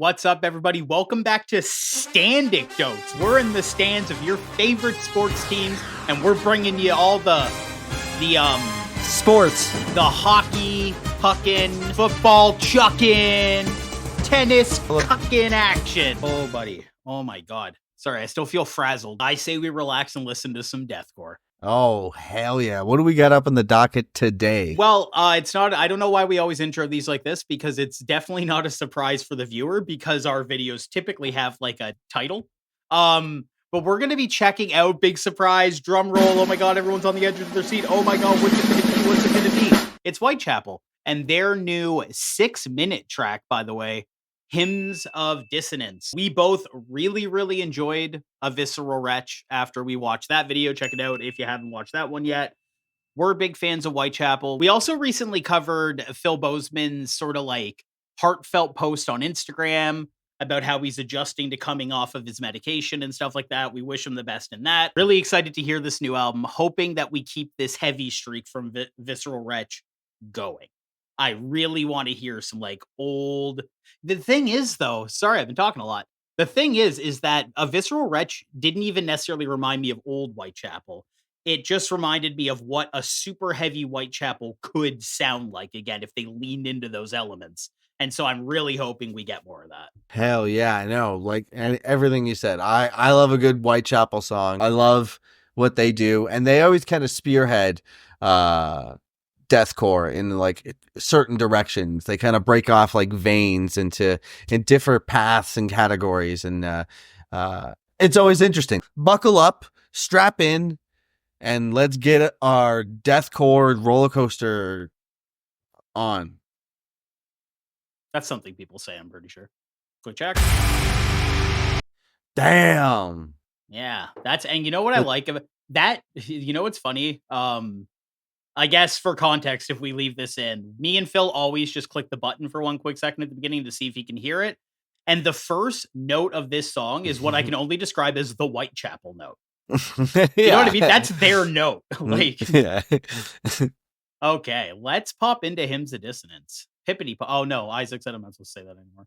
What's up, everybody? Welcome back to Bandecfolks. We're in the stands of your favorite sports teams, and we're bringing you all the sports, the hockey, pucking, football, chucking, tennis, cucking action. Oh, buddy. Oh, my God. Sorry, I still feel frazzled. I say we relax and listen to some deathcore. Oh, hell yeah. What do we got up on the docket today? Well, it's not, I don't know why we always intro these like this, because it's definitely not a surprise for the viewer, because our videos typically have like a title. But we're going to be checking out, big surprise, drum roll. Oh my God, everyone's on the edge of their seat. Oh my God, what's it going to be? What's it going to be? It's Whitechapel and their new 6-minute track, by the way, Hymns of Dissonance. We both really enjoyed A Visceral Wretch after we watched that video. Check it out if you haven't watched that one yet. We're big fans of Whitechapel. We also recently covered Phil Bozeman's sort of like heartfelt post on Instagram about how he's adjusting to coming off of his medication and stuff like that. We wish him the best in that. Really excited to hear this new album, hoping that we keep this heavy streak from Visceral Wretch going. I really want to hear some like old... The thing is, though, sorry, I've been talking a lot. The thing is that A Visceral Wretch didn't even necessarily remind me of old Whitechapel. It just reminded me of what a super heavy Whitechapel could sound like again if they leaned into those elements. And so I'm really hoping we get more of that. Hell yeah, I know. Like everything you said. I love a good Whitechapel song. I love what they do. And they always kind of spearhead deathcore in like certain directions. They kind of break off like veins in different paths and categories. And it's always interesting. Buckle up, strap in, and let's get our deathcore roller coaster on. That's something people say, I'm pretty sure. Quick check. Damn. Yeah, and you know what I like of that? You know what's funny? I guess for context, if we leave this in, me and Phil always just click the button for one quick second at the beginning to see if he can hear it. And the first note of this song is what I can only describe as the Whitechapel note. You know what I mean? That's their note. Like, yeah. Okay, let's pop into Hymns of Dissonance. Hippity pop. Oh no, Isaac said I'm not supposed to say that anymore.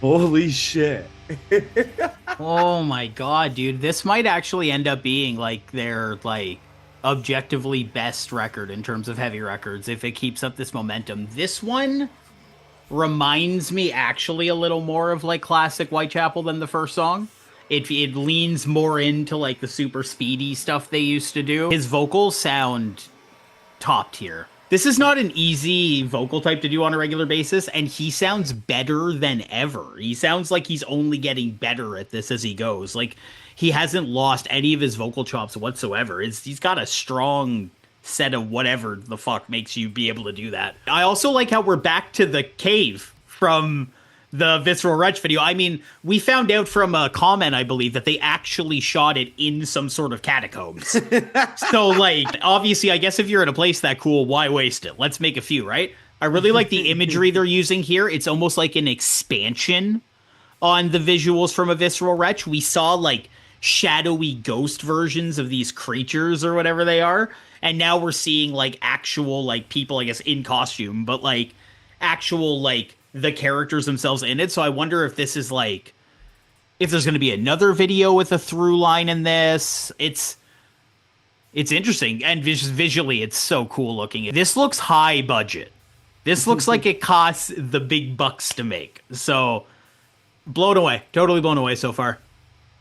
Holy shit. Oh my god, dude. This might actually end up being like their like objectively best record in terms of heavy records if it keeps up this momentum. This one reminds me actually a little more of like classic Whitechapel than the first song. It leans more into like the super speedy stuff they used to do. His vocals sound top tier. This is not an easy vocal type to do on a regular basis, and he sounds better than ever. He sounds like he's only getting better at this as he goes. Like, he hasn't lost any of his vocal chops whatsoever. He's got a strong set of whatever the fuck makes you be able to do that. I also like how we're back to the cave from the Visceral Wretch video. I mean, we found out from a comment, I believe, that they actually shot it in some sort of catacombs. So, like, obviously, I guess if you're in a place that cool, why waste it? Let's make a few, right? I really like the imagery they're using here. It's almost like an expansion on the visuals from a Visceral Wretch. We saw, like, shadowy ghost versions of these creatures or whatever they are. And now we're seeing, like, actual, like, people, I guess, in costume, but, like, actual, like, the characters themselves in it. So I wonder if this is like, if there's going to be another video with a through line in this. It's interesting, and visually it's so cool looking. This looks high budget. This looks like it costs the big bucks to make. So blown away, totally blown away so far.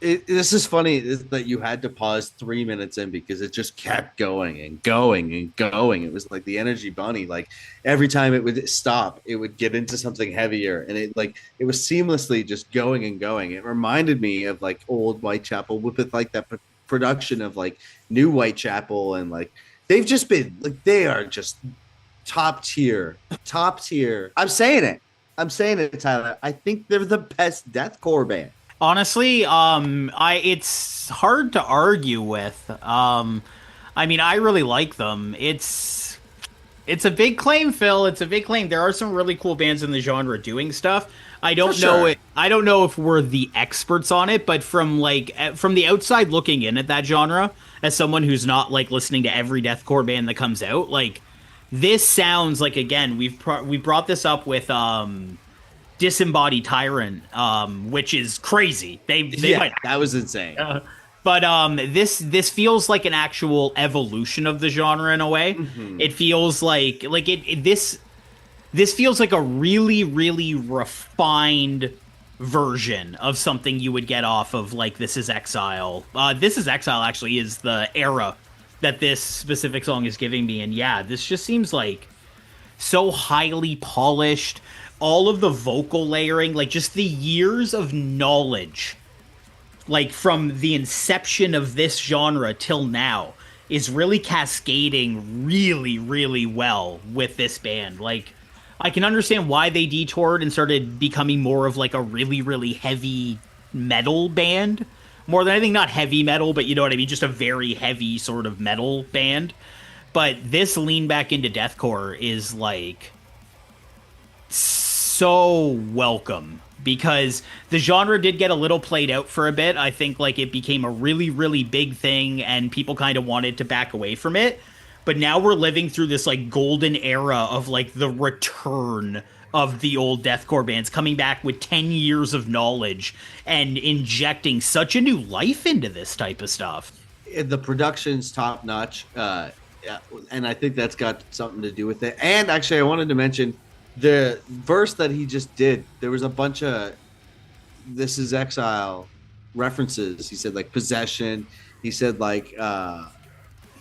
This is funny that you had to pause 3 minutes in because it just kept going and going and going. It was like the Energy Bunny. Like every time it would stop, it would get into something heavier, and it was seamlessly just going and going. It reminded me of like old Whitechapel with like that production of like new Whitechapel, and like they've just been like they are just top tier. I'm saying it, Tyler. I think they're the best deathcore band. Honestly, it's hard to argue with. I mean, I really like them. It's a big claim, Phil. It's a big claim. There are some really cool bands in the genre doing stuff. I don't know I don't know if we're the experts on it, but from the outside looking in at that genre, as someone who's not like listening to every deathcore band that comes out, like this sounds like, again, we brought this up with Disembodied Tyrant, which is crazy. That was insane. But this feels like an actual evolution of the genre in a way. Mm-hmm. It feels like this feels like a really, really refined version of something you would get off of like This Is Exile. This Is Exile actually is the era that this specific song is giving me, and yeah, this just seems like so highly polished. All of the vocal layering, like just the years of knowledge, like from the inception of this genre till now, is really cascading really, really well with this band. Like, I can understand why they detoured and started becoming more of like a really, really heavy metal band. More than anything, not heavy metal, but you know what I mean? Just a very heavy sort of metal band. But this lean back into deathcore is like so welcome, because the genre did get a little played out for a bit. I think like it became a really, really big thing and people kind of wanted to back away from it. But now we're living through this like golden era of like the return of the old deathcore bands coming back with 10 years of knowledge and injecting such a new life into this type of stuff. The production's top notch. And I think that's got something to do with it. And actually I wanted to mention the verse that he just did. There was a bunch of This Is Exile references. He said like possession. He said like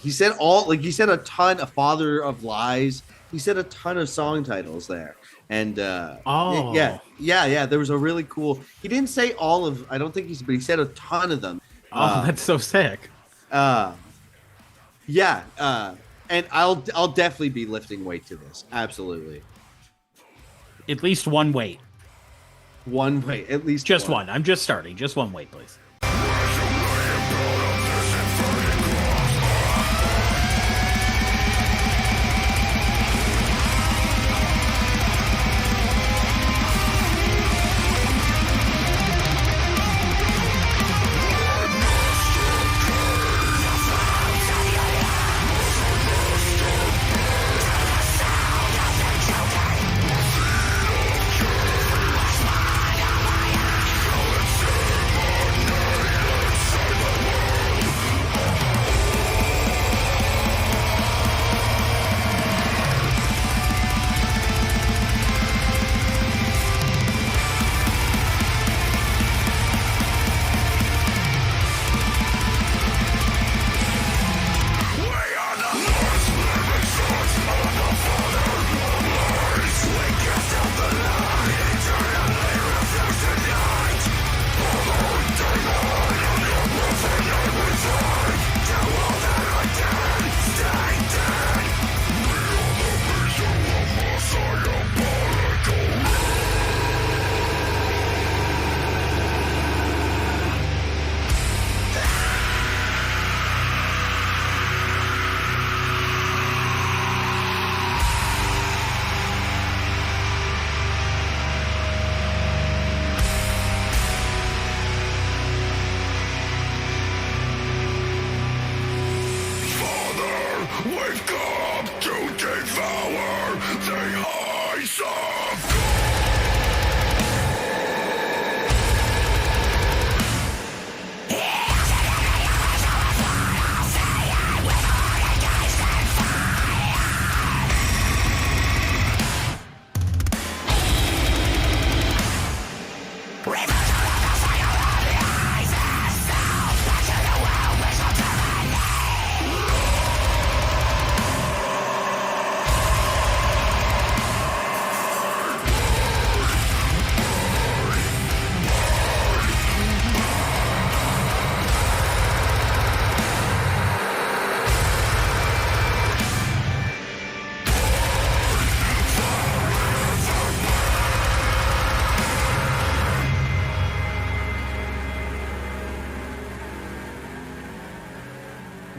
he said a ton, a father of lies. He said a ton of song titles there. And yeah, there was a really cool. He didn't say all of. I don't think but he said a ton of them. That's so sick. Yeah, and I'll definitely be lifting weight to this. Absolutely. At least one weight. One weight, at least just one. I'm just starting. Just one weight, please. We've come to devour the eyes of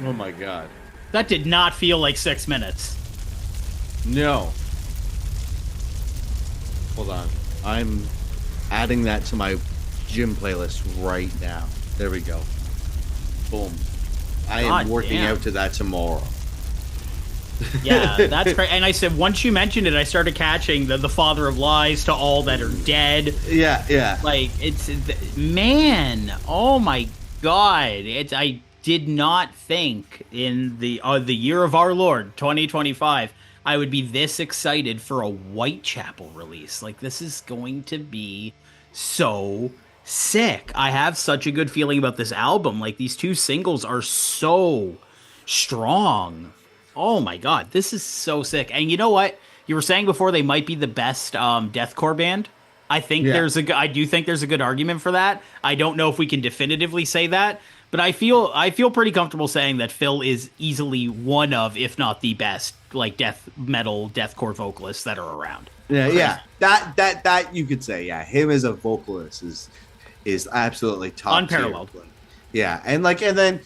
Oh my god. That did not feel like 6 minutes. No. Hold on. I'm adding that to my gym playlist right now. There we go. Boom. I God am working damn. out to that tomorrow. Yeah, that's great. And I said, once you mentioned it, I started catching the father of lies to all that are dead. Yeah, yeah. Like, it's, man, oh my god. I did not think in the year of our Lord, 2025, I would be this excited for a Whitechapel release. Like, this is going to be so sick. I have such a good feeling about this album. Like, these two singles are so strong. Oh my god, this is so sick. And you know what? You were saying before they might be the best deathcore band. I think Yeah. I do think there's a good argument for that. I don't know if we can definitively say that, but I feel pretty comfortable saying that Phil is easily one of, if not the best, like death metal, deathcore vocalists that are around. Yeah, yeah. That you could say, yeah. Him as a vocalist is absolutely top Unparalleled. tier. Yeah, and then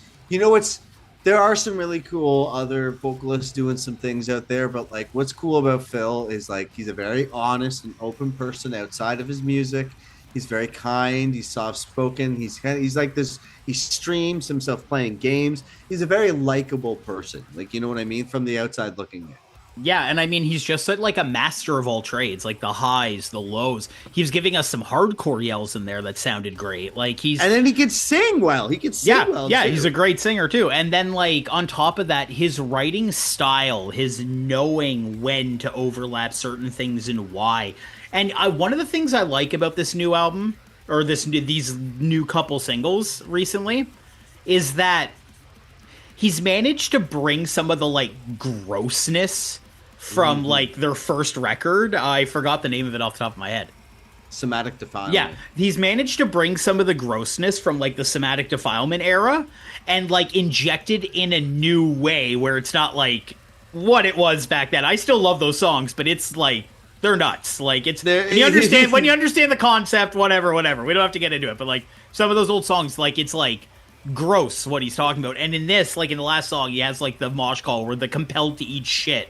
there are some really cool other vocalists doing some things out there, but like what's cool about Phil is like he's a very honest and open person outside of his music. He's very kind, he's soft spoken, he's like this, he streams himself playing games. He's a very likable person. Like, you know what I mean? From the outside looking in. Yeah, and I mean, he's just like a master of all trades, like the highs, the lows. He was giving us some hardcore yells in there that sounded great. Like and then he could sing well. Yeah, he's a great singer too. And then like on top of that, his writing style, his knowing when to overlap certain things and why. And one of the things I like about this new album, or these new couple singles recently, is that he's managed to bring some of the like grossness from like their first record. I forgot the name of it off the top of my head. Somatic Defilement. Yeah, he's managed to bring some of the grossness from like the Somatic Defilement era and like inject it in a new way where it's not like what it was back then. I still love those songs, but it's like they're nuts. Like when you understand the concept, whatever. We don't have to get into it, but like some of those old songs, like it's like gross what he's talking about. And in this, like in the last song, he has like the mosh call where the compelled to eat shit.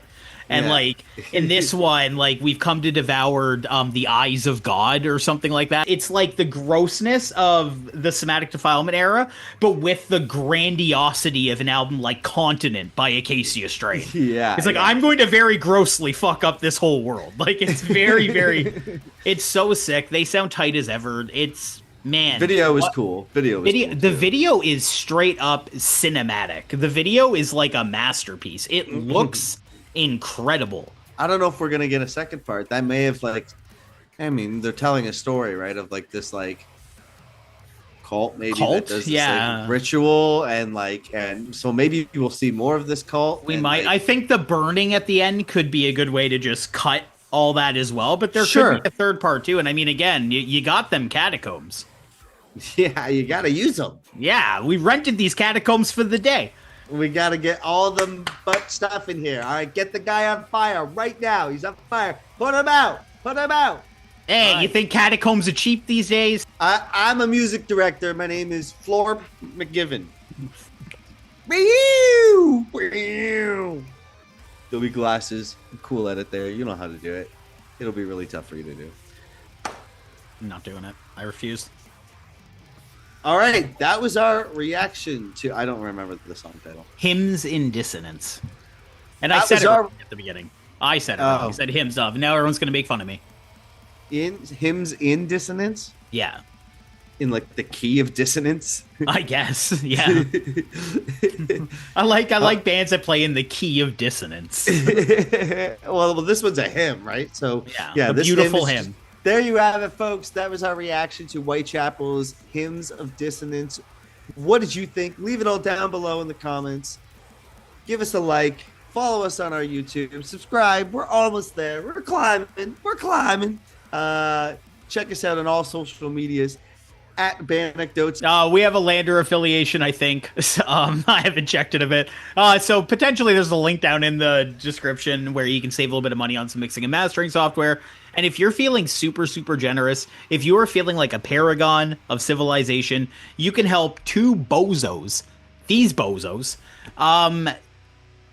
And like in this one, like we've come to devour the eyes of God or something like that. It's like the grossness of the Somatic Defilement era, but with the grandiosity of an album like Continent by Acacia Strain. Yeah, it's like I'm going to very grossly fuck up this whole world. Like it's very, very, it's so sick. They sound tight as ever. It's man. Video is cool. The video is straight up cinematic. The video is like a masterpiece. It looks incredible. I don't know if we're gonna get a second part. That may have like, I mean, they're telling a story, right, of like this like cult maybe that does this like, ritual and so maybe we'll see more of this cult. We might. Like, I think the burning at the end could be a good way to just cut all that as well. But there could be a third part too. And I mean, again, you got them catacombs. Yeah, you gotta use them. Yeah, we rented these catacombs for the day. We got to get all the butt stuff in here. All right, get the guy on fire right now. He's on fire. Put him out. Hey, right. You think catacombs are cheap these days? I'm a music director. My name is Florb McGivern. There'll be glasses. Cool edit there. You know how to do it. It'll be really tough for you to do. I'm not doing it. I refuse. All right, that was our reaction to, I don't remember the song title. Hymns in Dissonance. And I That said was it our- at the beginning. I said it. I said hymns of. Now everyone's going to make fun of me. In hymns in dissonance, Yeah, in like the key of dissonance. I guess. Yeah. I like bands that play in the key of dissonance. well, this one's a hymn, right? So the this beautiful is hymn. There you have it, folks. That was our reaction to Whitechapel's Hymns of Dissonance. What did you think? Leave it all down below in the comments. Give us a like. Follow us on our YouTube. Subscribe. We're almost there. We're climbing. Check us out on all social medias at Bandecfolks. We have a Lander affiliation, I think. I haven't checked it a bit. So potentially there's a link down in the description where you can save a little bit of money on some mixing and mastering software. And if you're feeling super, super generous, if you are feeling like a paragon of civilization, you can help these bozos,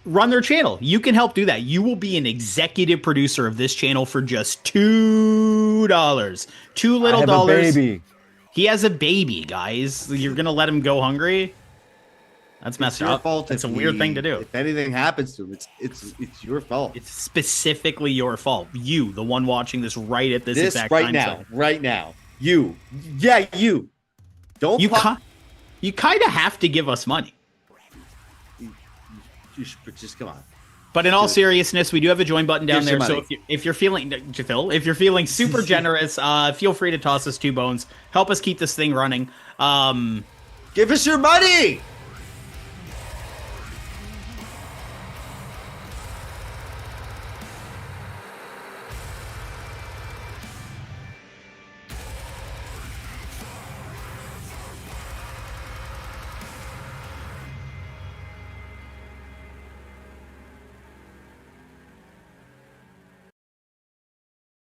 run their channel. You can help do that. You will be an executive producer of this channel for just $2. $2 little dollars. Baby. He has a baby, guys. You're gonna let him go hungry? That's messed up. Fault. It's a weird thing to do. If anything happens to him, it's your fault. It's specifically your fault. You, the one watching this right at this exact time. Right now. You. Don't. You kind of have to give us money. You should just come on. But in all seriousness, we do have a join button down Here's there. your So if you're feeling, Phil, if you're feeling super generous, feel free to toss us 2 bones. Help us keep this thing running. Give us your money.